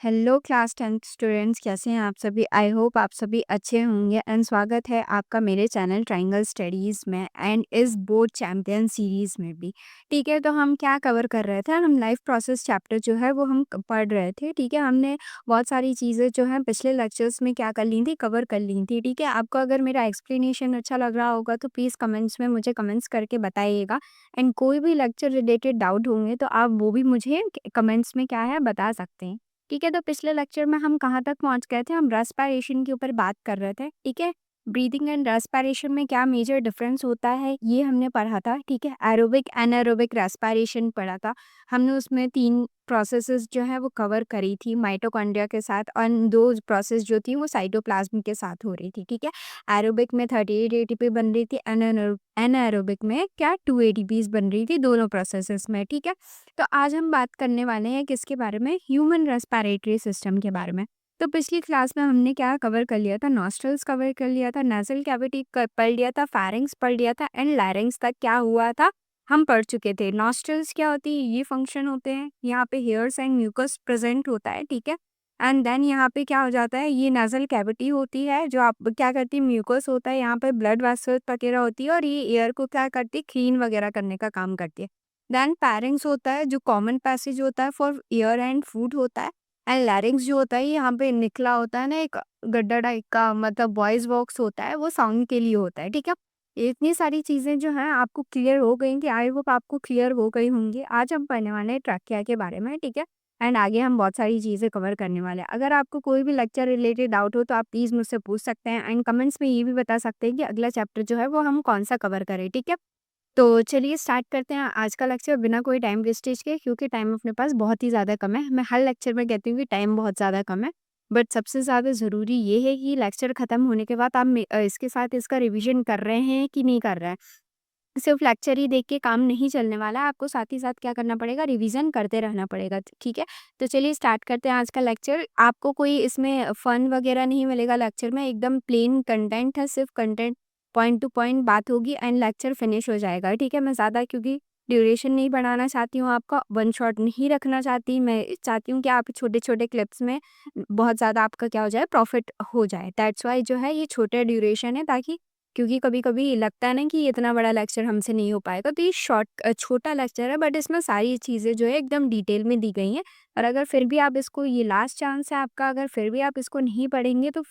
Hello class 10th students, कैसे हैं आप सभी। आई होप आप सभी अच्छे होंगे एंड स्वागत है आपका मेरे चैनल ट्रायंगल स्टडीज़ में एंड इस बोर्ड चैम्पियन सीरीज़ में भी। ठीक है, तो हम क्या कवर कर रहे थे, हम लाइफ प्रोसेस चैप्टर जो है वो हम पढ़ रहे थे। ठीक है, हमने बहुत सारी चीज़ें जो हैं पिछले लेक्चर्स में क्या कर ली थी, कवर कर ली थी। ठीक है, आपको अगर मेरा एक्सप्लेनेशन अच्छा लग रहा होगा तो प्लीज़ कमेंट्स में मुझे कमेंट्स करके बताइएगा एंड कोई भी लेक्चर रिलेटेड डाउट होंगे तो आप वो भी मुझे कमेंट्स में क्या है बता सकते हैं। ठीक है, तो पिछले लेक्चर में हम कहाँ तक पहुँच गए थे, हम रेस्पिरेशन के ऊपर बात कर रहे थे। ठीक है, ब्रीदिंग एंड रेस्पिरेशन में क्या मेजर डिफरेंस होता है ये हमने पढ़ा था। ठीक है, एरोबिक एनारोबिक रेस्पिरेशन पढ़ा था हमने, उसमें 3 प्रोसेसेस जो है वो कवर करी थी माइटोकॉन्ड्रिया के साथ और 2 प्रोसेस जो थी वो साइटोप्लाज्म के साथ हो रही थी। ठीक है, एरोबिक में 38 एटीपी बन रही थी, एनारोबिक में क्या 2 एटीपीज बन रही थी दोनों प्रोसेसेस में। ठीक है, तो आज हम बात करने वाले हैं किसके बारे में, ह्यूमन रेस्पिरेटरी सिस्टम के बारे में। तो पिछली क्लास में हमने क्या कवर कर लिया था, नॉस्ट्रल्स कवर कर लिया था, नेजल कैविटी पढ़ लिया था, फेरिंग्स पढ़ लिया था एंड लैरिंग्स तक क्या हुआ था हम पढ़ चुके थे। नॉस्ट्रल्स क्या होती है, ये फंक्शन होते हैं, यहाँ पे हेयर्स एंड म्यूकस प्रेजेंट होता है। ठीक है, एंड देन यहाँ पे क्या हो जाता है, ये नेजल कैविटी होती है जो आप क्या करती है, म्यूकस होता है, यहाँ पे ब्लड वेसल्स वगैरह होती है और ये एयर को क्या करती है, क्लीन वगैरह करने का काम करती है। देन पैरिंग्स होता है जो कॉमन पैसेज होता है फॉर एयर एंड फूड होता है। एंड लैरिंग्स जो होता है ये यहाँ पे निकला होता है ना, एक गड्ढा टाइप का, मतलब वॉइस बॉक्स होता है, वो साउंड के लिए होता है। ठीक है, इतनी सारी चीज़ें जो हैं आपको क्लियर हो गई कि आई होप आपको क्लियर हो गई होंगी। आज हम पढ़ने वाले हैं ट्रैकिया के बारे में। ठीक है, एंड आगे हम बहुत सारी चीज़ें कवर करने वाले हैं। अगर आपको कोई भी लेक्चर रिलेटेड डाउट हो तो आप प्लीज़ मुझसे पूछ सकते हैं एंड कमेंट्स में ये भी बता सकते हैं कि अगला चैप्टर जो है वो हम कौन सा कवर करें। ठीक है, तो चलिए स्टार्ट करते हैं आज का लेक्चर बिना कोई टाइम वेस्टेज के, क्योंकि टाइम अपने पास बहुत ही ज़्यादा कम है। मैं हर लेक्चर में कहती हूँ कि टाइम बहुत ज़्यादा कम है, बट सबसे ज़्यादा ज़रूरी ये है कि लेक्चर ख़त्म होने के बाद आप इसके साथ इसका रिवीजन कर रहे हैं कि नहीं कर रहे हैं। सिर्फ लेक्चर ही देख के काम नहीं चलने वाला, आपको साथ ही साथ क्या करना पड़ेगा, रिवीजन करते रहना पड़ेगा। ठीक है, तो चलिए स्टार्ट करते हैं आज का लेक्चर। आपको कोई इसमें फन वगैरह नहीं मिलेगा लेक्चर में, एकदम प्लेन कंटेंट है, सिर्फ कंटेंट पॉइंट टू पॉइंट बात होगी एंड लेक्चर फिनिश हो जाएगा। ठीक है, मैं ज़्यादा क्योंकि ड्यूरेशन नहीं बढ़ाना चाहती हूँ, आपका वन शॉट नहीं रखना चाहती, मैं चाहती हूँ कि आप छोटे छोटे क्लिप्स में बहुत ज़्यादा आपका क्या हो जाए, प्रॉफिट हो जाए। दैट्स वाई जो है ये छोटे ड्यूरेशन है, ताकि क्योंकि कभी-कभी लगता है ना कि इतना बड़ा लेक्चर हमसे नहीं हो पाएगा, तो ये छोटा लेक्चर है, बट इसमें सारी चीज़ें जो है एकदम डिटेल में दी गई हैं। और अगर फिर भी आप इसको, ये लास्ट चांस है आपका, अगर फिर भी आप इसको नहीं पढ़ेंगे तो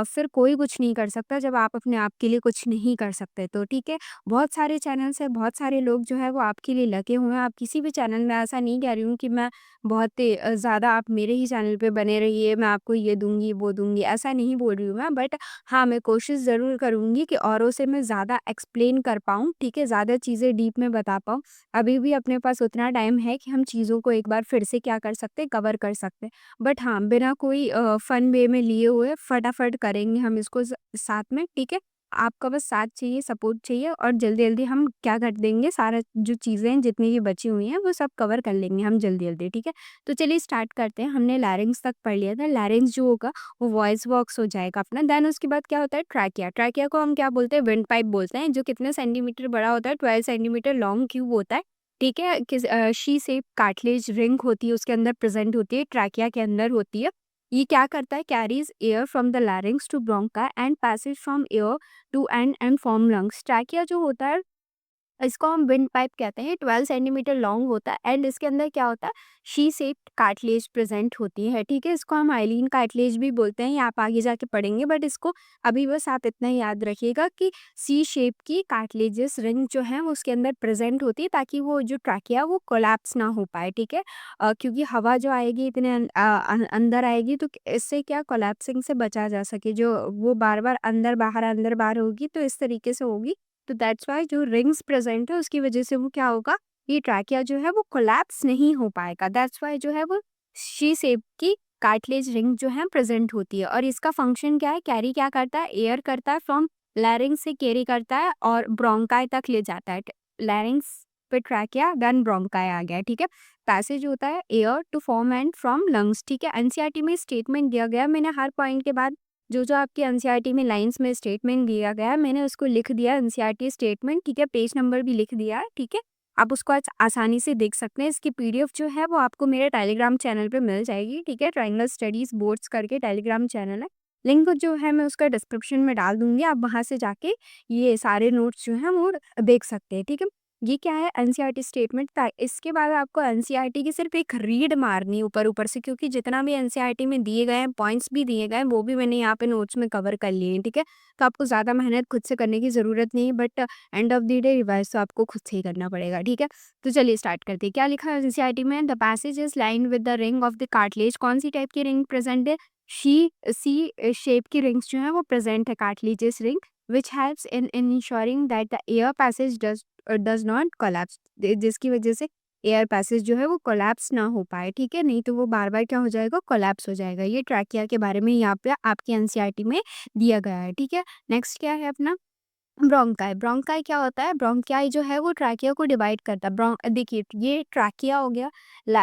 फिर कोई कुछ नहीं कर सकता जब आप अपने आप के लिए कुछ नहीं कर सकते तो। ठीक है, बहुत सारे चैनल्स हैं, बहुत सारे लोग जो है वो आपके लिए लगे हुए हैं। आप किसी भी चैनल में, ऐसा नहीं कह रही हूँ कि मैं बहुत ज़्यादा आप मेरे ही चैनल पे बने रहिए, मैं आपको ये दूँगी, वो दूँगी, ऐसा नहीं बोल रही हूँ मैं, बट हाँ, मैं कोशिश ज़रूर करूँगी कि औरों से मैं ज़्यादा एक्सप्लेन कर पाऊँ। ठीक है, ज़्यादा चीज़ें डीप में बता पाऊँ। अभी भी अपने पास उतना टाइम है कि हम चीज़ों को एक बार फिर से क्या कर सकते हैं, कवर कर सकते हैं। बट हाँ, बिना कोई फन वे में लिए हुए फटाफट करेंगे हम इसको साथ में। ठीक है, आपका बस साथ चाहिए, सपोर्ट चाहिए और जल्दी-जल्दी हम क्या कर देंगे, सारा जो चीज़ें हैं जितनी भी बची हुई हैं वो सब कवर कर लेंगे हम जल्दी-जल्दी। ठीक है, तो चलिए स्टार्ट करते हैं। हमने लैरिंग्स तक पढ़ लिया था। लैरिंग्स जो होगा वो वॉइस बॉक्स हो जाएगा अपना। देन उसके बाद क्या होता है, ट्रैकिया। ट्रैकिया को हम क्या बोलते हैं, विंड पाइप बोलते हैं, जो कितने सेंटीमीटर बड़ा होता है, 12 सेंटीमीटर लॉन्ग क्यूब होता है। ठीक है, शी शेप कार्टिलेज रिंग होती है, उसके अंदर प्रेजेंट होती है, ट्रैकिया के अंदर होती है। ये क्या करता है, carries air from the larynx to bronchi and passage from air to and from lungs. Trachea जो होता है इसको हम विंड पाइप कहते हैं, 12 सेंटीमीटर लॉन्ग होता है एंड इसके अंदर क्या होता है, शी शेप्ड कार्टिलेज प्रेजेंट होती है। ठीक है, इसको हम आइलिन कार्टिलेज भी बोलते हैं, ये आप आगे जाके पढ़ेंगे, बट इसको अभी बस आप इतना ही याद रखिएगा कि सी शेप की कार्टिलेजेस रिंग जो है वो उसके अंदर प्रेजेंट होती है, ताकि वो जो ट्रैकिया वो कोलैप्स ना हो पाए। ठीक है, क्योंकि हवा जो आएगी इतने अंदर आएगी तो इससे क्या कोलैप्सिंग से बचा जा सके, जो वो बार बार अंदर बाहर होगी तो इस तरीके से होगी। तो दैट्स वाई जो रिंग्स प्रेजेंट है उसकी वजह से वो क्या होगा, ये ट्रैकिया जो है वो कोलैप्स नहीं हो पाएगा। दैट्स वाई जो है वो शी शेप की कार्टिलेज रिंग जो है प्रेजेंट होती है। और इसका फंक्शन क्या है, कैरी क्या करता है, एयर करता है, फ्रॉम लैरिंग से कैरी करता है और ब्रोंकाई तक ले जाता है। लैरिंग्स पे ट्रैकिया, देन ब्रोंकाई आ गया। ठीक है, पैसेज होता है air to from and from lungs. ठीक है, एनसीईआरटी में स्टेटमेंट दिया गया, मैंने हर पॉइंट के बाद जो आपकी एनसीईआरटी में लाइंस में स्टेटमेंट दिया गया है मैंने उसको लिख दिया, एनसीईआरटी स्टेटमेंट। ठीक है, पेज नंबर भी लिख दिया है। ठीक है, आप उसको आज आसानी से देख सकते हैं। इसकी पीडीएफ जो है वो आपको मेरे टेलीग्राम चैनल पे मिल जाएगी, ठीक है? ट्रायंगल स्टडीज़ बोर्ड्स करके टेलीग्राम चैनल है। लिंक जो है मैं उसका डिस्क्रिप्शन में डाल दूँगी, आप वहाँ से जाके ये सारे नोट्स जो हैं वो देख सकते हैं, ठीक है? ये क्या है एनसीईआरटी स्टेटमेंट इसके बाद आपको एनसीईआरटी की सिर्फ एक रीड मारनी है ऊपर-ऊपर से, क्योंकि जितना भी एनसीईआरटी में दिए गए हैं, पॉइंट्स भी दिए गए हैं, वो भी मैंने यहाँ पे नोट्स में कवर कर लिए हैं, ठीक है? तो आपको ज़्यादा मेहनत खुद से करने की ज़रूरत नहीं है, but end of the day revise तो आपको खुद से ही करना पड़ेगा, ठीक है? तो चलिए स्टार्ट करते हैं। क्या लिखा है एनसीईआरटी में? The passage is lined with the ring of the cartilage. कौन-सी टाइप की रिंग प्रेज़ेंट है? सी शेप की रिंग्स जो हैं वो प्रेज़ेंट है cartilages ring, which helps in ensuring that the air passage does not collapse, जिसकी वजह से एयर पैसेज जो है वो कोलैप्स ना हो पाए, ठीक है? नहीं तो वो बार-बार क्या हो जाएगा, कोलैप्स हो जाएगा। ये ट्रैकिया के बारे में यहाँ पे आपकी एनसीईआरटी में दिया गया है, ठीक है? नेक्स्ट क्या है अपना ब्रोंकाई। ब्रोंकाई क्या होता है? ब्रोंकाई जो है वो ट्रैकिया को डिवाइड करता है। देखिए ये ट्रैकिया हो गया,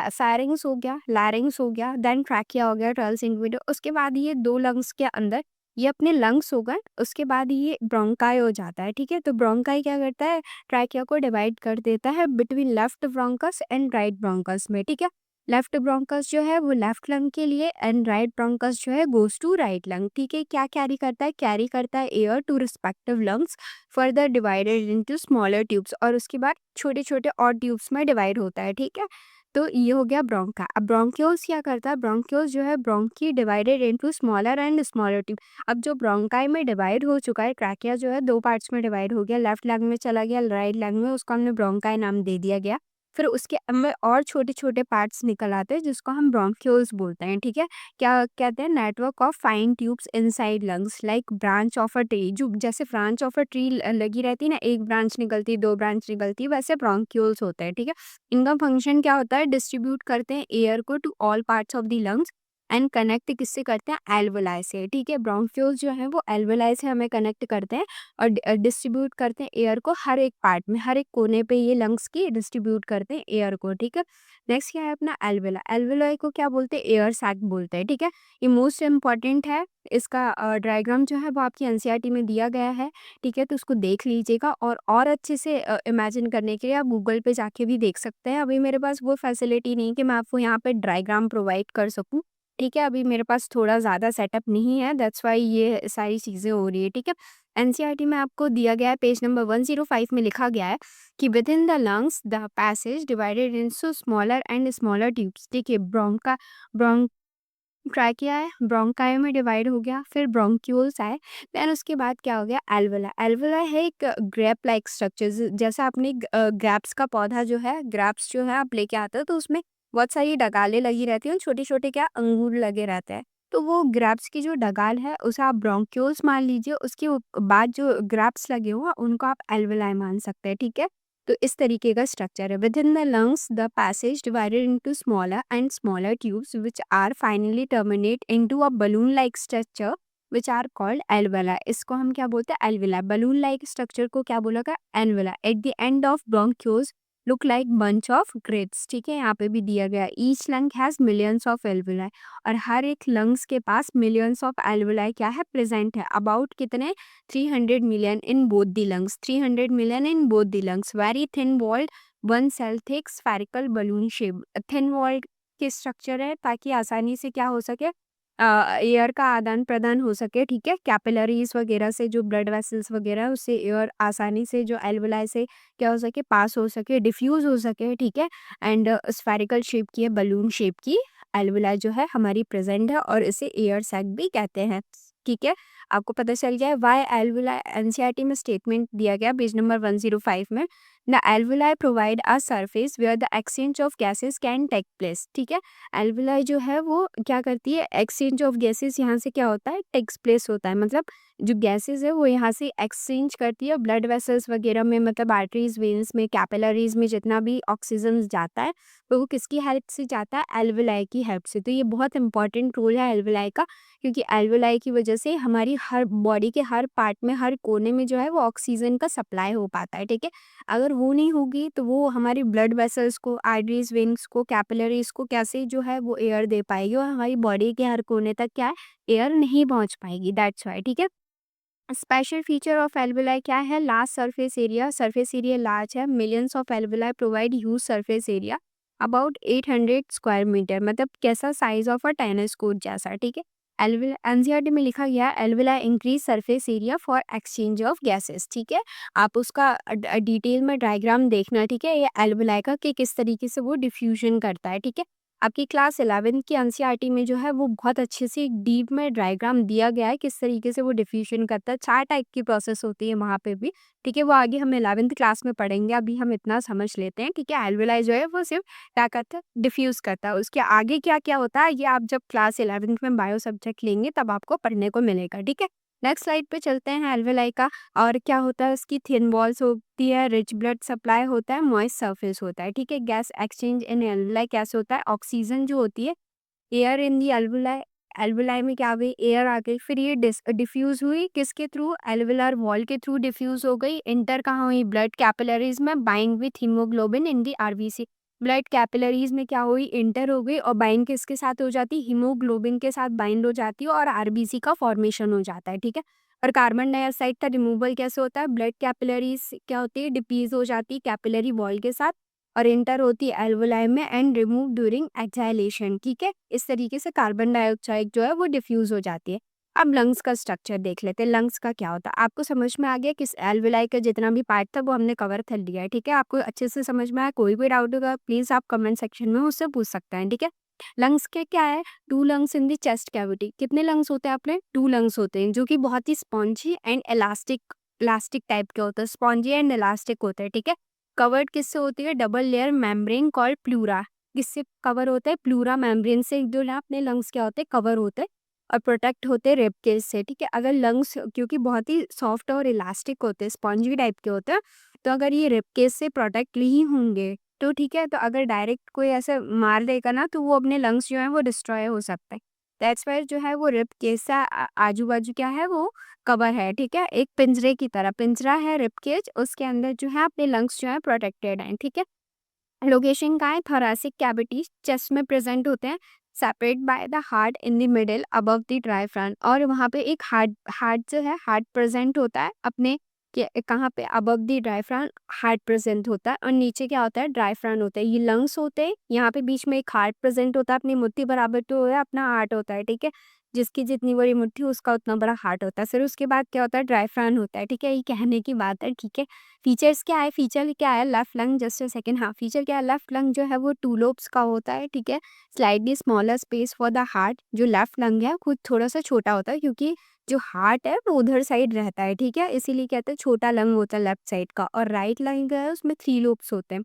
फेरिंग्स हो गया, लैरिंग्स हो गया, देन ट्रैकिया हो गया, 12 सेंटीमीटर। उसके बाद ये 2 लंग्स के अंदर ये अपने लंग्स हो गए, उसके बाद ये ब्रोंकाई हो जाता है, ठीक है? तो ब्रोंकाई क्या करता है? ट्रैकिया को डिवाइड कर देता है between left bronchus and right bronchus में, ठीक है? लेफ्ट ब्रोंकस जो है वो लेफ्ट लंग के लिए एंड राइट ब्रोंकस जो है गोज़ टू राइट लंग, ठीक है? क्या कैरी करता है? कैरी करता है air to respective lungs further divided into smaller tubes, और उसके बाद छोटे-छोटे और ट्यूब्स में डिवाइड होता है, ठीक है? तो ये हो गया ब्रोंका। अब ब्रोंक्यूल्स क्या करता है? ब्रोंक्यूल्स जो है bronchi divided into smaller and smaller tube. अब जो ब्रोंकाई में डिवाइड हो चुका है, ट्रैकिया जो है 2 पार्ट्स में डिवाइड हो गया, लेफ्ट लंग में चला गया, राइट लंग में, उसको हमने ब्रोंकाई नाम दे दिया गया। फिर उसके अंदर और छोटे-छोटे पार्ट्स निकल आते हैं जिसको हम ब्रोंक्यूल्स बोलते हैं, ठीक है? क्या कहते हैं? Network of fine tubes inside lungs like branch of a tree. जो जैसे ब्रांच ऑफ अ ट्री लगी रहती है ना, एक ब्रांच निकलती है, 2 ब्रांच निकलती है, वैसे ब्रोंक्यूल्स होते हैं, ठीक है? इनका फंक्शन क्या होता है? डिस्ट्रीब्यूट करते हैं एयर को to all parts of the lungs and connect किससे करते हैं? एल्वेलाई से, ठीक है? ब्रोंक्यूल्स जो है वो एल्वेलाई से हमें कनेक्ट करते हैं और डिस्ट्रीब्यूट करते हैं एयर को हर एक पार्ट में, हर एक कोने पे ये लंग्स की डिस्ट्रीब्यूट करते हैं एयर को, ठीक है? नेक्स्ट क्या है अपना एल्वेला। एल्वेलाई को क्या बोलते हैं? एयर सैक बोलते हैं, ठीक है? ये मोस्ट इम्पॉर्टेंट है। इसका डायग्राम जो है वो आपकी एनसीईआरटी में दिया गया है, ठीक है? तो उसको देख लीजिएगा, और अच्छे से इमेजिन करने के लिए आप गूगल पे जाके भी देख सकते हैं। अभी मेरे पास वो फैसिलिटी नहीं है कि मैं आपको यहाँ पे डायग्राम प्रोवाइड कर सकूँ, ठीक है? अभी मेरे पास थोड़ा ज़्यादा सेटअप नहीं है, दैट्स व्हाई ये सारी चीज़ें हो रही है, ठीक है? एनसीईआरटी में आपको दिया गया है, पेज नंबर 105 में लिखा गया है कि with in the lungs the passage divided into smaller and smaller tubes, ठीक है? ब्रोंक ट्रैकिया है, ब्रोंकाई में डिवाइड हो गया, फिर ब्रोंक्यूल्स आए, देन उसके बाद क्या हो गया? एल्वेला। एल्वेला है एक ग्रेप लाइक स्ट्रक्चर, जैसा आपने ग्रैप्स का पौधा जो है, ग्रैप्स जो है आप लेके आते हो तो उसमें बहुत सारी डगालें लगी रहती हैं, छोटे-छोटे क्या अंगूर लगे रहते हैं। तो वो ग्रैप्स की जो डगाल है उसे आप ब्रोंक्यूल्स मान लीजिए, उसके बाद जो ग्रैप्स लगे हुए हैं उनको आप एल्वेलाई मान सकते हैं, ठीक है? तो इस तरीके का स्ट्रक्चर है। Within the lungs the passage divided into smaller and smaller tubes which are finally terminate into a balloon like structure which are called alveoli. इसको हम क्या बोलते हैं? एल्वेला। बलून लाइक स्ट्रक्चर को क्या बोला गया? Alveolar. At the end of bronchioles look like bunch of grapes, ठीक है? यहाँ पे भी दिया गया each lung has millions of alveoli, और हर एक लंग्स के पास मिलियंस ऑफ एल्वेलाई क्या है? प्रेजेंट है। अबाउट कितने? 300 million in both the lungs, 300 million in both the lungs. Very thin walled, one cell thick spherical balloon shape. Thin walled के structure है ताकि आसानी से क्या हो सके, एयर का आदान प्रदान हो सके, ठीक है? कैपिलरीज वगैरह से जो ब्लड वेसल्स वगैरह है उससे एयर आसानी से जो एल्वेलाई से क्या हो सके, पास हो सके, डिफ्यूज हो सके, ठीक है? एंड स्फेरिकल शेप की है, बलून शेप की एल्वेलाई जो है हमारी प्रेजेंट है, और इसे एयर सैक भी कहते हैं, ठीक है? आपको पता चल गया है वाई एल्वुलाई। एनसीईआरटी में स्टेटमेंट दिया गया पेज नंबर 105 में, the alveoli provide a surface where the exchange of gases can take place, ठीक है? एल्वुलाई जो है वो क्या करती है? एक्सचेंज ऑफ गैसेस यहाँ से क्या होता है? टेक्स प्लेस होता है, मतलब जो गैसेस है वो यहाँ से एक्सचेंज करती है ब्लड वेसल्स वगैरह में, मतलब आर्टरीज, वेन्स में, कैपिलरीज में जितना भी ऑक्सीजन जाता है तो वो किसकी हेल्प से जाता है? एल्वुलाई की हेल्प से। तो ये बहुत इंपॉर्टेंट रोल है एल्वुलाई का, क्योंकि एल्वुलाई की वजह से हमारी हर बॉडी के हर पार्ट में, हर कोने में जो है वो ऑक्सीजन का सप्लाई हो पाता है, ठीक है? अगर वो नहीं होगी तो वो हमारी ब्लड वेसल्स को, आर्टरीज, वेन्स को, कैपिलरीज को कैसे जो है वो एयर दे पाएगी, और हमारी बॉडी के हर कोने तक क्या है? एयर नहीं पहुंच पाएगी, दैट्स व्हाई, ठीक है? स्पेशल फीचर ऑफ एल्विलाई क्या है? लार्ज सरफेस एरिया लार्ज है। Millions of alveoli provide huge surface area about 800 square metre, मतलब कैसा? Size of a tennis court जैसा, ठीक है। एल्विल एनसीईआरटी में लिखा गया है alveoli increase surface area for exchange of gases, ठीक है। आप उसका डिटेल में डायग्राम देखना, ठीक है, ये एल्विलाई का कि किस तरीके से वो डिफ्यूजन करता है, ठीक है। आपकी क्लास 11 की एनसीईआरटी में जो है वो बहुत अच्छे से डीप में डायग्राम दिया गया है किस तरीके से वो डिफ्यूजन करता है। 4 टाइप की प्रोसेस होती है वहाँ पे भी, ठीक है। वो आगे हम 11th क्लास में पढ़ेंगे, अभी हम इतना समझ लेते हैं, ठीक है। एल्विलाई जो है वो सिर्फ क्या करता है? डिफ्यूज करता है। उसके आगे क्या क्या होता है ये आप जब क्लास 11th में बायो सब्जेक्ट लेंगे तब आपको पढ़ने को मिलेगा, ठीक है। नेक्स्ट स्लाइड पे चलते हैं एल्विलाई का। और क्या होता है? उसकी थिन वॉल्स होती है, रिच ब्लड सप्लाई होता है, मॉइस्ट सरफेस होता है, ठीक है। गैस एक्सचेंज इन एल्विलाई कैसे होता है? ऑक्सीजन जो होती है, air in the alveoli, alveoli में क्या हुई? एयर आ गई, फिर ये डिफ्यूज हुई किसके थ्रू? एल्विलर वॉल के थ्रू डिफ्यूज हो गई। इंटर कहाँ हुई? ब्लड कैपिलरीज में, bind with haemoglobin in the RBC. Blood capillaries में क्या हुई? इंटर हो गई और बाइंड किसके साथ हो जाती? हीमोग्लोबिन के साथ बाइंड हो जाती है और आरबीसी का फॉर्मेशन हो जाता है, ठीक है। और कार्बन डाइऑक्साइड का रिमूवल कैसे होता है? ब्लड कैपिलरीज क्या होती है? डिपीज हो जाती है कैपिलरी वॉल के साथ और एंटर होती है एल्वोलाई में एंड रिमूव ड्यूरिंग एक्साइलेशन, ठीक है। इस तरीके से कार्बन डाइऑक्साइड जो है वो डिफ्यूज हो जाती है। अब लंग्स का स्ट्रक्चर देख लेते हैं, लंग्स का क्या होता है? आपको समझ में आ गया किस एल्वोलाई का जितना भी पार्ट था वो हमने कवर कर लिया है, ठीक है। आपको अच्छे से समझ में आया? कोई भी डाउट होगा प्लीज आप कमेंट सेक्शन में मुझसे पूछ सकते हैं, ठीक है। लंग्स के क्या है? 2 lungs in the chest cavity. कितने लंग्स होते हैं आपने? 2 लंग्स होते हैं जो कि बहुत ही spongy and elastic elastic type के होते हैं, स्पॉन्जी एंड इलास्टिक होते हैं, ठीक है। कवर्ड किससे होती है? Double layer membrane called pleura. किससे कवर होता है? प्लूरा मेम्ब्रेन से जो है अपने लंग्स क्या होते हैं? कवर होते हैं और प्रोटेक्ट होते हैं रिब केज से, ठीक है। अगर लंग्स क्योंकि बहुत ही सॉफ्ट और इलास्टिक होते हैं, स्पॉन्जी टाइप के होते हैं, तो अगर ये रिब केज से प्रोटेक्ट नहीं होंगे तो ठीक है, तो अगर डायरेक्ट कोई ऐसे मार देगा ना तो वो अपने लंग्स जो है वो डिस्ट्रॉय हो सकते हैं। दैट्स वाई जो है वो रिब केज से आजू बाजू क्या है वो कवर है, ठीक है। एक पिंजरे की तरह पिंजरा है रिब केज, उसके अंदर जो है अपने लंग्स जो है प्रोटेक्टेड हैं, ठीक है। लोकेशन कहाँ है? थोरैसिक कैविटी चेस्ट में प्रेजेंट होते हैं, separate by the heart in the middle above the diaphragm. और वहाँ पे एक हार्ट हार्ट जो है हार्ट प्रेजेंट होता है अपने कहाँ पे? Above the diaphragm heart present होता है और नीचे क्या होता है? डायफ्राम होता है। ये लंग्स होते हैं, यहाँ पे बीच में एक हार्ट प्रेजेंट होता है, अपनी मुट्ठी बराबर तो है अपना हार्ट होता है, ठीक है। जिसकी जितनी बड़ी मुट्ठी उसका उतना बड़ा हार्ट होता है। फिर उसके बाद क्या होता है? डायफ्राम होता है, ठीक है। ये कहने की बात है, ठीक है। फीचर्स क्या है? फीचर क्या है? Left lung, just a second, हाँ फीचर क्या है? लेफ्ट लंग जो है वो 2 लोब्स का होता है, ठीक है। Slightly smaller space for the heart. जो लेफ्ट लंग है खुद थोड़ा सा छोटा होता है क्योंकि जो हार्ट है वो उधर साइड रहता है, ठीक है, इसीलिए कहते हैं छोटा लंग होता है लेफ्ट साइड का। और राइट लंग है उसमें 3 लोब्स होते हैं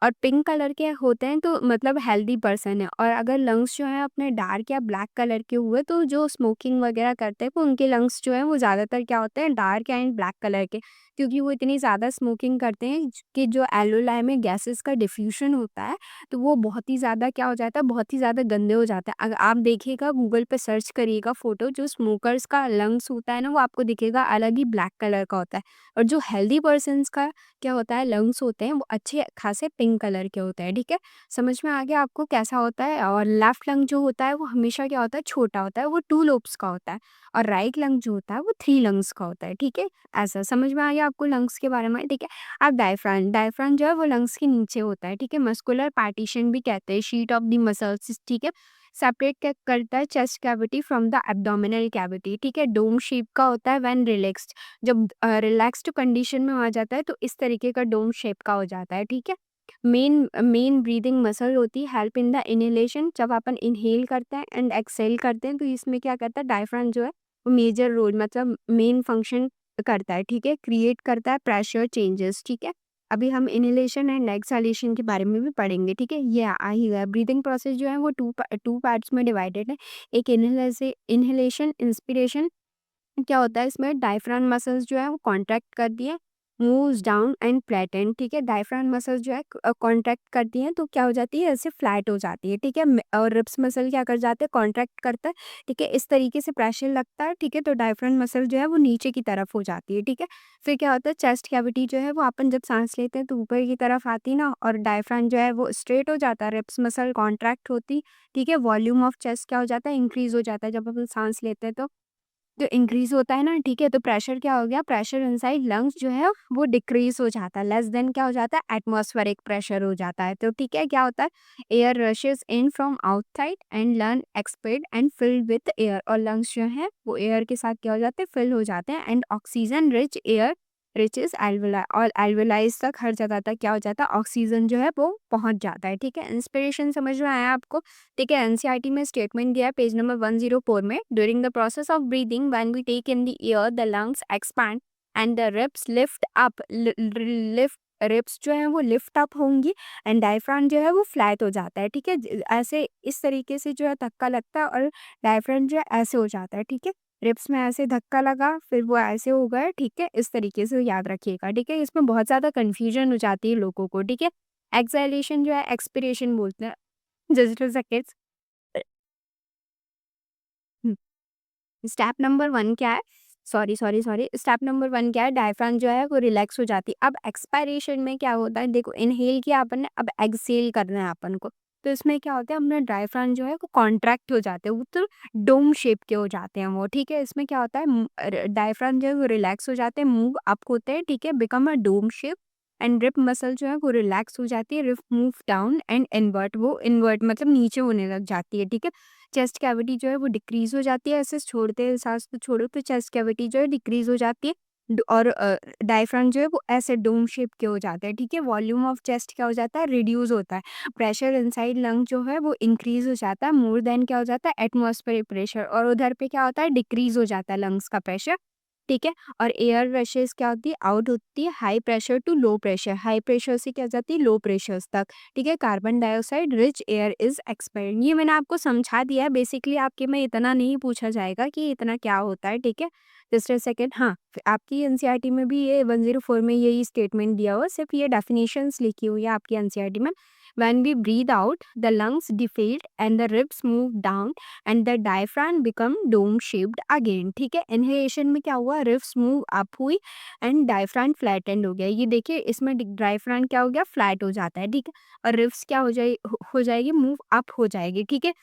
और पिंक कलर के होते हैं तो मतलब हेल्दी पर्सन है। और अगर लंग्स जो है अपने डार्क या ब्लैक कलर के हुए तो जो स्मोकिंग वगैरह करते हैं तो उनके लंग्स जो है वो ज़्यादातर क्या होते हैं? डार्क एंड ब्लैक कलर के, क्योंकि वो इतनी ज़्यादा स्मोकिंग करते हैं कि जो एल्वेओलाई में गैसेस का डिफ्यूजन होता है तो वो बहुत ही ज़्यादा क्या हो जाता है? बहुत ही ज़्यादा गंदे हो जाता है। अगर आप देखिएगा गूगल पे सर्च करिएगा फ़ोटो, जो स्मोकर्स का लंग्स होता है ना वो आपको दिखेगा अलग ही ब्लैक कलर का होता है और जो हेल्दी पर्सन्स का क्या होता है? लंग्स होते हैं वो अच्छे खासे पिंक कलर के होते हैं, ठीक है। समझ में आ गया आपको कैसा होता है? और लेफ्ट लंग जो होता है वो हमेशा क्या होता है? छोटा होता है, वो 2 लोब्स का होता है और राइट लंग जो होता है वो 3 लंग्स का होता है, ठीक है। ऐसा समझ में आ गया आपको लंग्स के बारे में, ठीक है। अब डायफ्राम, डायफ्राम जो है वो लंग्स के नीचे होता है, ठीक है। मस्कुलर पार्टीशन भी कहते हैं, शीट ऑफ द मसल्स, ठीक है। सेपरेट करता है chest cavity from the abdominal cavity, ठीक है। डोम शेप का होता है व्हेन रिलैक्स्ड, जब रिलैक्स्ड कंडीशन में आ जाता है तो इस तरीके का डोम शेप का हो जाता है, ठीक है। मेन मेन ब्रीदिंग मसल होती है, हेल्प इन द इनहेलेशन, जब अपन इनहेल करते हैं एंड एक्सहेल करते हैं तो इसमें क्या करता है? डायफ्राम जो है वो मेजर रोल मतलब मेन फंक्शन करता है, ठीक है। क्रिएट करता है प्रेशर चेंजेस, ठीक है। अभी हम इनहेलेशन एंड एक्सहेलेशन के बारे में भी पढ़ेंगे, ठीक है। ये आ ही गया। ब्रीदिंग प्रोसेस जो है वो टू पार्ट्स में डिवाइडेड है। एक इनहेलेशन इंस्पिरेशन, क्या होता है इसमें? डायफ्राम मसल्स जो है वो कॉन्ट्रैक्ट करती है, मूव्स डाउन एंड फ्लैटन, ठीक है। डायफ्राम मसल्स जो है कॉन्ट्रैक्ट करती हैं तो क्या हो जाती है? ऐसे फ्लैट हो जाती है, ठीक है। और रिब्स मसल क्या कर जाते हैं? कॉन्ट्रैक्ट करता है, ठीक है। इस तरीके से प्रेशर लगता है, ठीक है, तो डायफ्राम मसल जो है वो नीचे की तरफ हो जाती है, ठीक है। फिर क्या होता है? चेस्ट कैविटी जो है वो अपन जब सांस लेते हैं तो ऊपर की तरफ आती है ना और डायफ्राम जो है वो स्ट्रेट हो जाता है, रिब्स मसल कॉन्ट्रैक्ट होती, ठीक है। वॉल्यूम ऑफ चेस्ट क्या हो जाता है? इंक्रीज हो जाता है जब अपन सांस लेते हैं तो जो इंक्रीज़ होता है ना, ठीक है? तो प्रेशर क्या हो गया, प्रेशर इनसाइड लंग्स जो है वो डिक्रीज़ हो जाता है, लेस देन क्या हो जाता है, एटमॉस्फेरिक प्रेशर हो जाता है। तो ठीक है, क्या होता है, air rushes in from outside and lung expand and filled with air, और लंग्स जो हैं वो एयर के साथ क्या हो जाते हैं, फिल हो जाते हैं, and oxygen rich air reaches alveoli, और एल्वेलाइज़ तक, हर जगह तक क्या हो जाता है, ऑक्सीजन जो है वो पहुँच जाता है, ठीक है? इंस्पिरेशन समझ में आया आपको? ठीक है, एनसीईआरटी में स्टेटमेंट दिया है पेज नंबर 104 में, during the process of breathing when we take in the air the lungs expand and the ribs lift up, lift, ribs जो है वो लिफ्ट अप होंगी, एंड डायफ्राम जो है वो फ्लैट हो जाता है, ठीक है? ऐसे इस तरीके से जो है धक्का लगता है, और डायफ्राम जो है ऐसे हो जाता है, ठीक है? रिब्स में ऐसे धक्का लगा, फिर वो ऐसे हो गए, ठीक है? इस तरीके से याद रखिएगा, ठीक है? इसमें बहुत ज़्यादा कन्फ्यूजन हो जाती है लोगों को, ठीक है? एक्सहेलेशन जो है एक्सपिरेशन बोलते हैं। Just a second. Hmm, step number 1 क्या है? सॉरी, स्टेप नंबर 1 क्या है? डायफ्राम जो है वो रिलैक्स हो जाती है। अब एक्सपायरेशन में क्या होता है, देखो इन्हेल किया अपन ने, अब एक्सहेल करना है अपन को। तो इसमें क्या होता है, अपना डायफ्राम जो है वो कॉन्ट्रैक्ट हो जाते हैं, वो तो डोम शेप के हो जाते हैं वो, ठीक है? इसमें क्या होता है, डायफ्राम जो है वो रिलैक्स हो जाते हैं, मूव अप होते हैं, ठीक है? Become a dome shape, and rib muscle जो है वो रिलैक्स हो जाती है, rib move down and invert, वो इन्वर्ट मतलब नीचे होने लग जाती है, ठीक है? चेस्ट कैविटी जो है वो डिक्रीज़ हो जाती है, ऐसे छोड़ते हैं, साँस को छोड़ो तो चेस्ट कैविटी जो है डिक्रीज़ हो जाती है, और डायफ्राम जो है वो ऐसे डोम शेप के हो जाते हैं, ठीक है? वॉल्यूम ऑफ चेस्ट क्या हो जाता है, रिड्यूस होता है। प्रेशर इनसाइड लंग जो है वो इंक्रीज़ हो जाता है, मोर देन क्या हो जाता है, एटमॉस्फेरिक प्रेशर, और उधर पे क्या होता है, डिक्रीज़ हो जाता है लंग्स का प्रेशर, ठीक है? और एयर रशेज़ क्या होती है, आउट होती है, high pressure to low pressure, high pressure से क्या जाती है, लो प्रेशर्स तक, ठीक है? Carbon dioxide rich air is expelled. ये मैंने आपको समझा दिया है, बेसिकली आपके में इतना नहीं पूछा जाएगा कि इतना क्या होता है, ठीक है? जस्ट अ सेकंड, हाँ, आपकी एनसीईआरटी में भी ये 104 में यही स्टेटमेंट दिया हुआ है, सिर्फ ये डेफिनेशंस लिखी हुई है आपकी एनसीईआरटी में। When we breathe out the lungs deflate and the ribs move down and the diaphragm become dome shaped again, ठीक है? इनहेलेशन में क्या हुआ, रिब्स मूव अप हुई एंड डायफ्राम फ्लैटेंड हो गया। ये देखिए, इसमें डायफ्राम क्या हो गया, फ्लैट हो जाता है, ठीक है? और रिब्स क्या हो जाएगी, मूव अप हो जाएगी, ठीक है?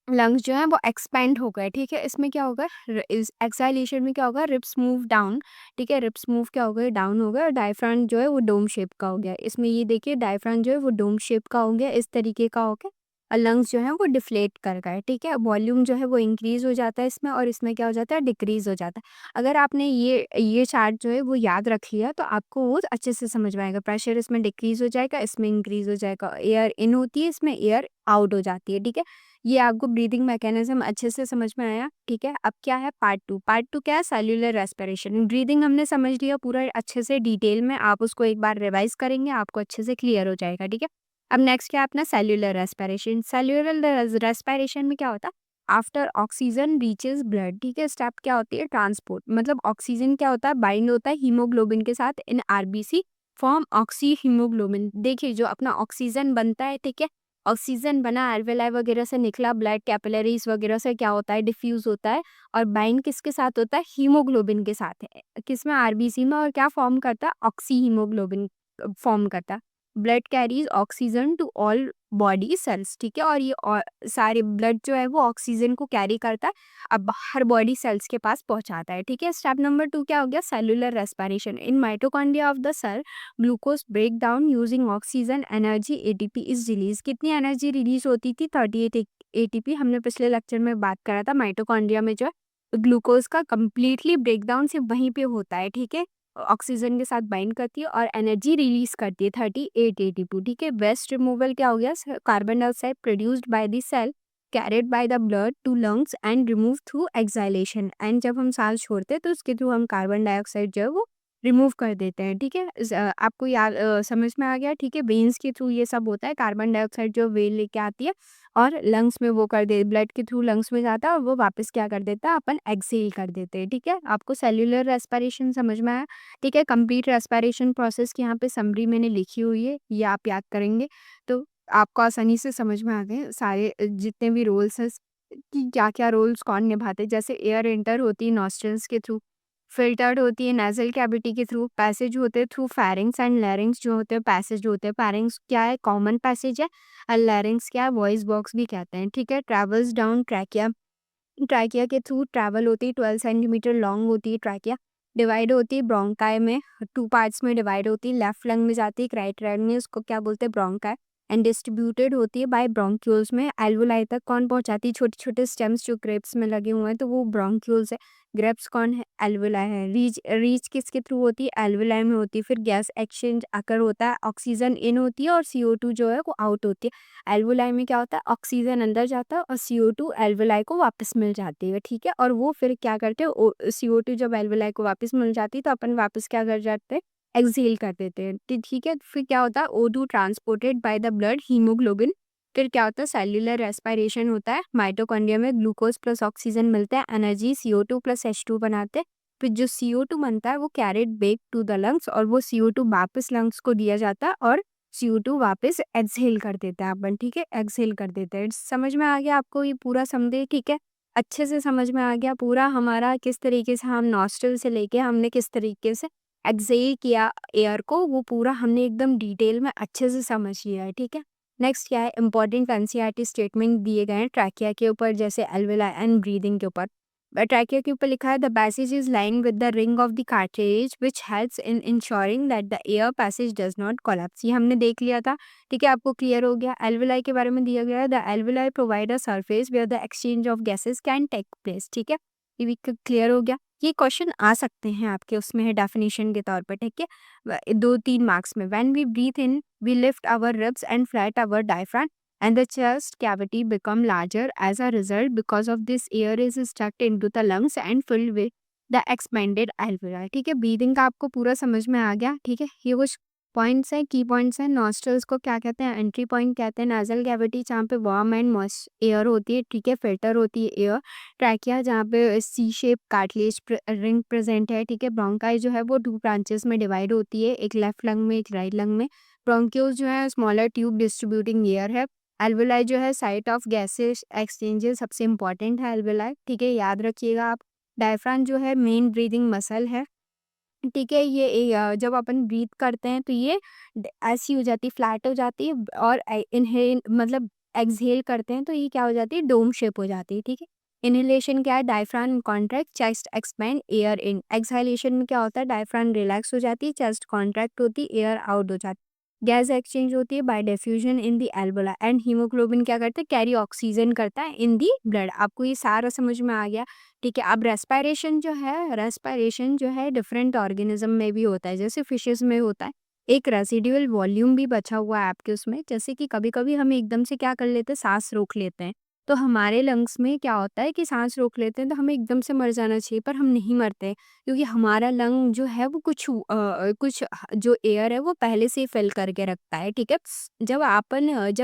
लंग्स जो हैं वो एक्सपैंड हो गए, ठीक है? इसमें क्या होगा, इस एक्सहालेशन में क्या होगा, रिब्स मूव डाउन, ठीक है? रिब्स मूव क्या हो गए, डाउन हो गए, और डायफ्राम जो है वो डोम शेप का हो गया। इसमें ये देखिए, डायफ्राम जो है वो डोम शेप का हो गया, इस तरीके का हो गया, और लंग्स जो हैं वो डिफ्लेट कर गए, ठीक है? वॉल्यूम जो है वो इंक्रीज़ हो जाता है इसमें, और इसमें क्या हो जाता है, डिक्रीज़ हो जाता है। अगर आपने ये चार्ट जो है वो याद रख लिया, तो आपको वो अच्छे से समझ में आएगा। प्रेशर इसमें डिक्रीज़ हो जाएगा, इसमें इंक्रीज़ हो जाएगा। एयर इन होती है, इसमें एयर आउट हो जाती है, ठीक है? ये आपको ब्रीदिंग मैकेनिज्म अच्छे से समझ में आया, ठीक है? अब क्या है, पार्ट 2। पार्ट 2 क्या है, सेल्युलर रेस्पिरेशन। ब्रीदिंग हमने समझ लिया पूरा अच्छे से डिटेल में, आप उसको एक बार रिवाइज़ करेंगे, आपको अच्छे से क्लियर हो जाएगा, ठीक है? अब नेक्स्ट क्या है अपना, सेल्युलर रेस्पिरेशन। सेल्युलर रेस्पिरेशन में क्या होता है, आफ्टर ऑक्सीजन रीचेज़ ब्लड, ठीक है? स्टेप क्या होती है, ट्रांसपोर्ट, मतलब ऑक्सीजन क्या होता है, बाइंड होता है हीमोग्लोबिन के साथ in RBC, form oxy haemoglobin. देखिए, जो अपना ऑक्सीजन बनता है, ठीक है? ऑक्सीजन बना, एल्वेलाई वगैरह से निकला, ब्लड कैपिलरीज वगैरह से क्या होता है, डिफ्यूज होता है, और बाइंड किसके साथ होता है, हीमोग्लोबिन के साथ है, किसमें, आरबीसी में, और क्या फॉर्म करता है, ऑक्सी हीमोग्लोबिन फॉर्म करता है। Blood carries oxygen to all body cells, ठीक है? और ये सारे ब्लड जो है वो ऑक्सीजन को कैरी करता है, अब हर बॉडी सेल्स के पास पहुंचाता है, ठीक है? स्टेप नंबर 2 क्या हो गया, cellular respiration. In mitochondria of the cell glucose break down using oxygen energy, ATP is release. कितनी एनर्जी रिलीज होती थी, 38 एटीपी। हमने पिछले लेक्चर में बात करा था, माइटोकॉन्ड्रिया में जो है ग्लूकोज का कंप्लीटली ब्रेकडाउन सिर्फ वहीं पे होता है, ठीक है? ऑक्सीजन के साथ बाइंड करती है और एनर्जी रिलीज करती है, 38 एटीपी, ठीक है? वेस्ट रिमूवल क्या हो गया, carbon dioxide produced by the cell carried by the blood to lungs and remove through exhalation. And जब हम सांस छोड़ते हैं तो उसके थ्रू हम कार्बन डाइऑक्साइड जो है वो रिमूव कर देते हैं, ठीक है? आपको याद समझ में आ गया, ठीक है? वेन्स के थ्रू ये सब होता है, कार्बन डाइऑक्साइड जो वेन लेके आती है और लंग्स में वो कर दे, ब्लड के थ्रू लंग्स में जाता है और वो वापस क्या कर देता है, अपन एक्सहेल कर देते हैं, ठीक है? आपको सेल्युलर रेस्पिरेशन समझ में आया, ठीक है? कंप्लीट रेस्पिरेशन प्रोसेस की यहाँ पे समरी मैंने लिखी हुई है, ये आप याद करेंगे तो आपको आसानी से समझ में आ गए सारे जितने भी रोल्स हैं, कि क्या-क्या रोल्स कौन निभाते हैं। जैसे एयर एंटर होती है नॉस्ट्रल्स के थ्रू, फ़िल्टर्ड होती है नेज़ल कैविटी के थ्रू, पैसेज होते हैं थ्रू फेरिंग्स एंड लैरिंग्स जो होते हैं पैसेज होते हैं। फेरिंग्स क्या है, कॉमन पैसेज है, और लैरिंग्स क्या है, वॉइस बॉक्स भी कहते हैं, ठीक है? ट्रैवल्स डाउन ट्रैकिया ट्रैकिया के थ्रू ट्रैवल होती है, 12 सेंटीमीटर लॉन्ग होती है ट्रैकिया। डिवाइड होती है ब्रोंकाई में, 2 पार्ट्स में डिवाइड होती है। लेफ्ट लंग में जाती है, राइट लंग में, उसको क्या बोलते हैं ब्रोंकाई। एंड डिस्ट्रीब्यूटेड होती है बाय ब्रोंक्यूल्स में। एल्वोलाई तक कौन पहुंचाती है? छोटे-छोटे स्टेम्स जो ग्रेप्स में लगे हुए हैं, तो वो ब्रोंक्यूल्स है। ग्रेप्स कौन है? एल्वोलाई है। रीच रीच किसके थ्रू होती है? एल्वोलाई में होती है। फिर गैस एक्सचेंज अकर होता है, ऑक्सीजन इन होती है और CO2 जो है वो आउट होती है। एल्वोलाई में क्या होता है? ऑक्सीजन अंदर जाता है और CO2 एल्वोलाई को वापस मिल जाती है, ठीक है। और वो फिर क्या करते हैं, CO2 जब एल्वोलाई को वापस मिल जाती है तो अपन वापस क्या कर जाते हैं, एक्सहेल कर देते हैं, ठीक है। फिर क्या होता है, O2 transported by the blood, haemoglobin. फिर क्या होता है, सेल्यूलर रेस्पिरेशन होता है। माइटोकॉन्ड्रिया में ग्लूकोज प्लस ऑक्सीजन मिलता है, एनर्जी CO2 प्लस H2 बनाते हैं। फिर जो CO2 बनता है वो carried back to the lungs, और वो CO2 वापस लंग्स को दिया जाता है और CO2 वापस एक्सहेल कर देता है अपन, ठीक है, एक्सहेल कर देते हैं। समझ में आ गया आपको ये पूरा समझे, ठीक है। अच्छे से समझ में आ गया पूरा हमारा किस तरीके से हम नॉस्ट्रल से लेके हमने किस तरीके से एक्सहेल किया एयर को, वो पूरा हमने एकदम डिटेल में अच्छे से समझ लिया है, ठीक है। नेक्स्ट क्या है, इंपॉर्टेंट एनसीईआरटी स्टेटमेंट दिए गए हैं ट्रैकिया के ऊपर, जैसे एल्वेला एंड ब्रीदिंग के ऊपर। ट्रैकिया के ऊपर लिखा है, the passage is line with the ring of the cartilage which helps in ensuring that the air passage does not collapse. ये हमने देख लिया था, ठीक है, आपको क्लियर हो गया। एल्वेलाई के बारे में दिया गया है, the alveoli provide a surface where the exchange of gases can take place, ठीक है, ये भी क्लियर हो गया। ये क्वेश्चन आ सकते हैं आपके, उसमें है डेफिनेशन के तौर पर, ठीक है, 2-3 मार्क्स में। When we breathe in we lift our ribs and flat our diaphragm and the chest cavity become larger as a result. Because of this, air is stuck into the lungs and filled with the expanded alveoli, ठीक है। Breathing का आपको पूरा समझ में आ गया, ठीक है। ये कुछ पॉइंट्स हैं, की पॉइंट्स हैं। नॉस्ट्रल्स को क्या कहते हैं? एंट्री पॉइंट कहते हैं। नाजल कैविटी जहाँ पे वार्म एंड मॉइस्ट एयर होती है, ठीक है, फिल्टर होती है एयर। ट्रैकिया जहाँ पे सी शेप कार्टिलेज रिंग प्रेजेंट है, ठीक है। ब्रोंकाई जो है वो 2 ब्रांचेस में डिवाइड होती है, एक लेफ्ट लंग में, एक राइट लंग में। ब्रोंक्यूल्स जो है स्मॉलर ट्यूब डिस्ट्रीब्यूटिंग एयर है। एल्वेलाई जो है साइट ऑफ गैसेस एक्सचेंजेस, सबसे इंपॉर्टेंट है एल्वेलाई, ठीक है, याद रखिएगा आप। डायफ्राम जो है मेन ब्रीदिंग मसल है, ठीक है। ये जब अपन ब्रीथ करते हैं तो ये ऐसी हो जाती है, फ्लैट हो जाती है, और इनहेल मतलब एक्सहेल करते हैं तो ये क्या हो जाती है, डोम शेप हो जाती है, ठीक है। इनहेलेशन क्या है, diaphragm contract, chest expand, air in. Exhalation में क्या होता है, डायफ्राम रिलैक्स हो जाती है, चेस्ट कॉन्ट्रैक्ट होती है, एयर आउट हो जाती है। गैस एक्सचेंज होती है by diffusion in the alveoli, and haemoglobin क्या करता है, कैरी ऑक्सीजन करता है इन दी ब्लड। आपको ये सारा समझ में आ गया, ठीक है। अब रेस्पिरेशन जो है डिफरेंट ऑर्गेनिज्म में भी होता है, जैसे फिशेस में होता है। एक रेसिडुअल वॉल्यूम भी बचा हुआ है आपके उसमें, जैसे कि कभी-कभी हम एकदम से क्या कर लेते हैं, सांस रोक लेते हैं। तो हमारे लंग्स में क्या होता है कि सांस रोक लेते हैं तो हमें एकदम से मर जाना चाहिए, पर हम नहीं मरते, क्योंकि हमारा लंग जो है वो कुछ जो एयर है वो पहले से ही फिल करके रखता है, ठीक है। जब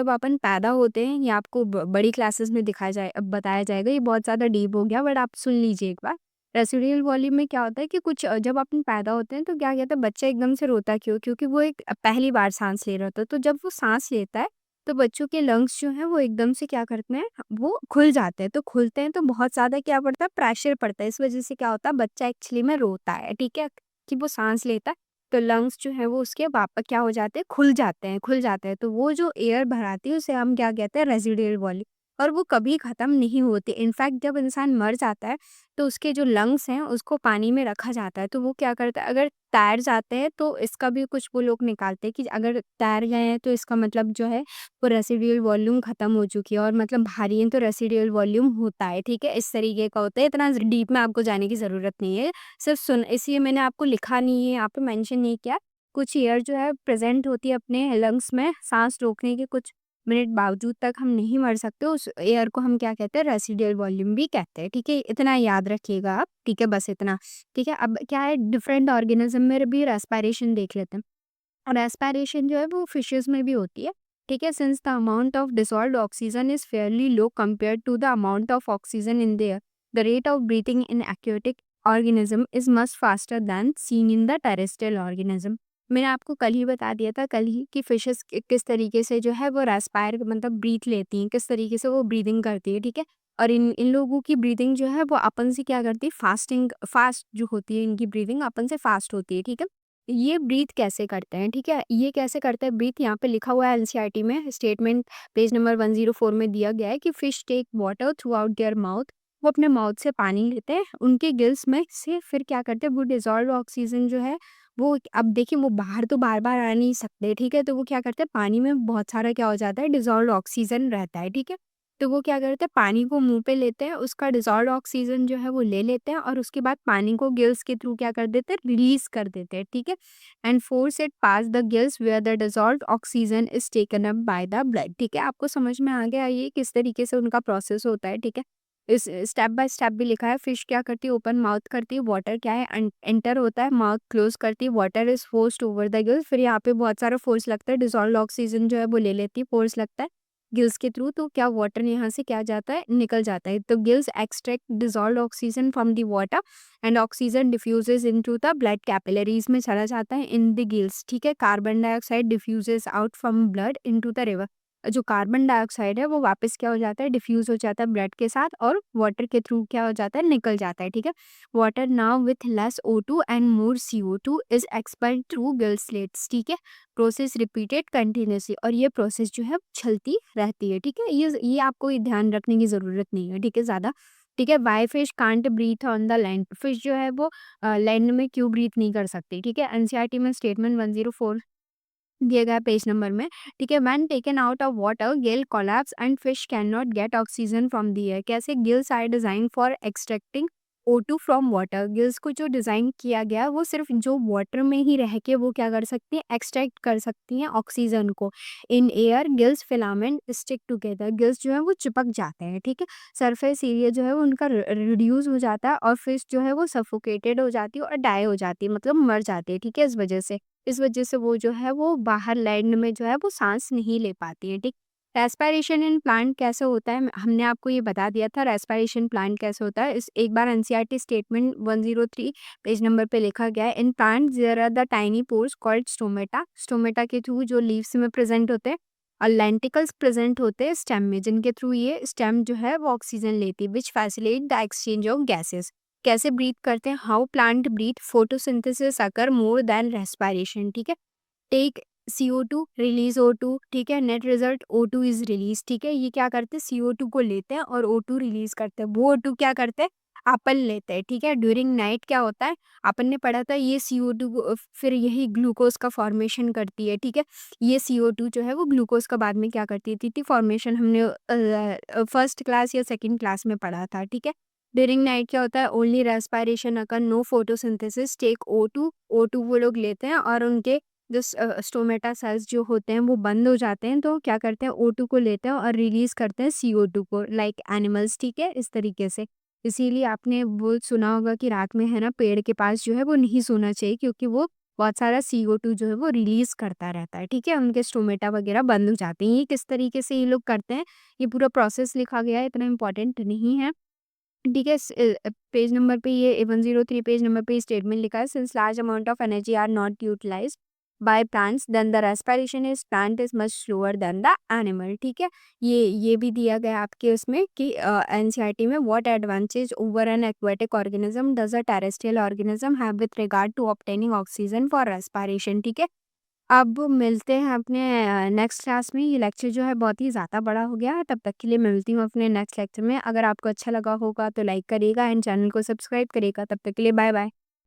अपन पैदा होते हैं, ये आपको बड़ी क्लासेस में दिखाया जाए, अब बताया जाएगा, ये बहुत ज़्यादा डीप हो गया, बट आप सुन लीजिए एक बार। रेसिडुअल वॉल्यूम में क्या होता है कि जब अपन पैदा होते हैं तो क्या कहते हैं, बच्चा एकदम से रोता क्यों? क्योंकि वो एक पहली बार सांस ले रहा होता है, तो जब वो सांस लेता है तो बच्चों के लंग्स जो हैं वो एकदम से क्या करते हैं, वो खुल जाते हैं। तो खुलते हैं तो बहुत ज़्यादा क्या पड़ता है, प्रेशर पड़ता है। इस वजह से क्या होता है, बच्चा एक्चुअली में रोता है, ठीक है, कि वो सांस लेता है। तो लंग्स जो है वो उसके वापस क्या हो जाते हैं, खुल जाते हैं। तो वो जो एयर भराती है उसे हम क्या कहते हैं, रेसिडुअल वॉल्यूम। और वो कभी ख़त्म नहीं होती। इनफैक्ट जब इंसान मर जाता है तो उसके जो लंग्स हैं उसको पानी में रखा जाता है। तो वो क्या करता है, अगर तैर जाते हैं तो इसका भी कुछ वो लोग निकालते हैं कि अगर तैर गए हैं तो इसका मतलब जो है वो रेसिडुअल वॉल्यूम खत्म हो चुकी है, और मतलब भारी है तो रेसिडुअल वॉल्यूम होता है, ठीक है, इस तरीके का होता है। इतना डीप में आपको जाने की ज़रूरत नहीं है, सिर्फ सुन, इसलिए मैंने आपको लिखा नहीं है, यहाँ पे मेंशन नहीं किया। कुछ एयर जो है प्रेजेंट होती है अपने लंग्स में, सांस रोकने के कुछ मिनट बावजूद तक हम नहीं मर सकते, उस एयर को हम क्या कहते हैं, रेसिडुअल वॉल्यूम भी कहते हैं, ठीक है। इतना याद रखिएगा आप, ठीक है, बस इतना, ठीक है। अब क्या है, डिफरेंट ऑर्गेनिज्म में भी रेस्पिरेशन देख लेते हैं। और एस्पायरेशन जो है वो फिशेस में भी होती है, ठीक है। Since the amount of dissolved oxygen is fairly low compare to the amount of oxygen in there, the rate of breathing in aquatic organism is much faster than seen in the terrestrial organism. मैंने आपको कल ही बता दिया था, कल ही, कि fishes किस तरीके से जो है वो रेस्पायर मतलब ब्रीथ लेती हैं, किस तरीके से वो ब्रीदिंग करती है, ठीक है। और इन इन लोगों की ब्रीदिंग जो है वो अपन से क्या करती है, फास्ट जो होती है इनकी ब्रीदिंग अपन से फास्ट होती है, ठीक है। ये ब्रीथ कैसे करते हैं, ठीक है, ये कैसे करते हैं ब्रीथ, यहाँ पे लिखा हुआ है एनसीईआरटी में स्टेटमेंट, पेज नंबर 104 में दिया गया है कि fish take water throughout their mouth वो अपने माउथ से पानी लेते हैं, उनके गिल्स में से फिर क्या करते हैं वो डिज़ोल्व्ड ऑक्सीजन जो है वो अब देखिए वो बाहर तो बार-बार आ नहीं सकते, ठीक है? तो वो क्या करते हैं पानी में बहुत सारा क्या हो जाता है डिज़ोल्व्ड ऑक्सीजन रहता है, ठीक है? तो वो क्या करते हैं पानी को मुँह पे लेते हैं, उसका डिज़ोल्व्ड ऑक्सीजन जो है वो ले लेते हैं और उसके बाद पानी को गिल्स के थ्रू क्या कर देते हैं रिलीज़ कर देते हैं, ठीक है? And force it past the gills where the dissolved oxygen is taken up by the blood, ठीक है? आपको समझ में आ गया ये किस तरीके से उनका प्रोसेस होता है, ठीक है? इस स्टेप बाय स्टेप भी लिखा है। फिश क्या करती है ओपन माउथ करती है, वाटर क्या है एंटर होता है, माउथ क्लोज करती है, water is forced over the gills. फिर यहाँ पे बहुत सारा फोर्स लगता है, डिसॉल्व्ड ऑक्सीजन जो है वो ले लेती है, फोर्स लगता है गिल्स के थ्रू, तो क्या वाटर यहाँ से क्या जाता है निकल जाता है। तो gills extract dissolved oxygen from the water and oxygen diffuses into the blood capillaries में चला जाता है इन द गिल्स, ठीक है। Carbon dioxide diffuses out from blood into the river, जो कार्बन डाइऑक्साइड है वो वापस क्या हो जाता है डिफ्यूज हो जाता है ब्लड के साथ और वाटर के थ्रू क्या हो जाता है निकल जाता है, ठीक है। Water now with less O2 and more CO2 is expelled through gill slits, ठीक है। प्रोसेस रिपीटेड कंटिन्यूसली और ये प्रोसेस जो है चलती रहती है, ठीक है। ये आपको ध्यान रखने की जरूरत नहीं है, ठीक है ज्यादा, ठीक है। Why fish can't breathe on the land, fish जो है वो लैंड में क्यों ब्रीथ नहीं कर सकती, ठीक है। एनसीईआरटी में स्टेटमेंट 104 दिया गया पेज नंबर में, ठीक है। When taken out of water gill collapse and fish can not get oxygen from the air. कैसे gills are design for extracting O2 from water, gills को जो डिजाइन किया गया वो सिर्फ जो वाटर में ही रह के वो क्या कर सकती हैं एक्सट्रैक्ट कर सकती हैं ऑक्सीजन को। In air gills filament stick together, gills जो है वो चिपक जाते हैं, ठीक है। सरफेस एरिया जो है वो उनका रिड्यूस हो जाता है और फिश जो है वो सफोकेटेड हो जाती है और डाई हो जाती है, मतलब मर जाती है, ठीक है। इस वजह से वो जो है वो बाहर लैंड में जो है वो सांस नहीं ले पाती है, ठीक। रेस्पिरेशन इन प्लांट कैसे होता है हमने आपको ये बता दिया था, रेस्पिरेशन प्लांट कैसे होता है इस एक बार एनसीईआरटी स्टेटमेंट 103 पेज नंबर पे लिखा गया है। In plant there are the tiny pores called stomata, stomata के थ्रू जो लीव्स में प्रेजेंट होते हैं और लेंटिकल्स प्रेजेंट होते हैं स्टेम में, जिनके थ्रू ये स्टेम जो है वो ऑक्सीजन लेती है which facilitate the exchange of gases. कैसे ब्रीथ करते हैं, how plant breathe, photosynthesis occur more than respiration, ठीक है। टेक CO2 रिलीज O2, ठीक है। Net result O2 is release, ठीक है। ये क्या करते हैं CO2 को लेते हैं और O2 रिलीज करते हैं, वो O2 क्या करते हैं अपन लेते हैं, ठीक है। ड्यूरिंग नाइट क्या होता है अपन ने पढ़ा था ये CO2 फिर यही ग्लूकोज का फॉर्मेशन करती है, ठीक है। ये CO2 जो है वो ग्लूकोज का बाद में क्या करती थी फॉर्मेशन, हमने फर्स्ट क्लास या सेकंड क्लास में पढ़ा था, ठीक है। ड्यूरिंग नाइट क्या होता है ओनली रेस्पिरेशन अकर, नो फोटोसिंथेसिस, टेक O2 वो लोग लेते हैं और उनके जो स्टोमेटा सेल्स जो होते हैं वो बंद हो जाते हैं, तो क्या करते हैं O2 को लेते हैं और रिलीज करते हैं CO2 को, लाइक एनिमल्स, ठीक है। इस तरीके से इसीलिए आपने वो सुना होगा कि रात में है ना पेड़ के पास जो है वो नहीं सोना चाहिए, क्योंकि वो बहुत सारा CO2 जो है वो रिलीज करता रहता है, ठीक है। उनके स्टोमेटा वगैरह बंद हो जाते हैं। ये किस तरीके से ये लोग करते हैं ये पूरा प्रोसेस लिखा गया है, इतना इंपॉर्टेंट नहीं है, ठीक है। पेज नंबर पे ये 103 पेज नंबर पे स्टेटमेंट लिखा है, since large amount of energy are not utilised by plants then the respiration is plant is much slower than the animal, ठीक है। ये भी दिया गया आपके उसमें कि एनसीईआरटी में what advantage over an aquatic organism does a terrestrial organism have with regard to obtaining oxygen for respiration, ठीक है। अब मिलते हैं अपने नेक्स्ट क्लास में। ये लेक्चर जो है बहुत ही ज़्यादा बड़ा हो गया है, तब तक के लिए मिलती हूँ अपने नेक्स्ट लेक्चर में। अगर आपको अच्छा लगा होगा तो लाइक करिएगा एंड चैनल को सब्सक्राइब करिएगा। तब तक के लिए बाय बाय।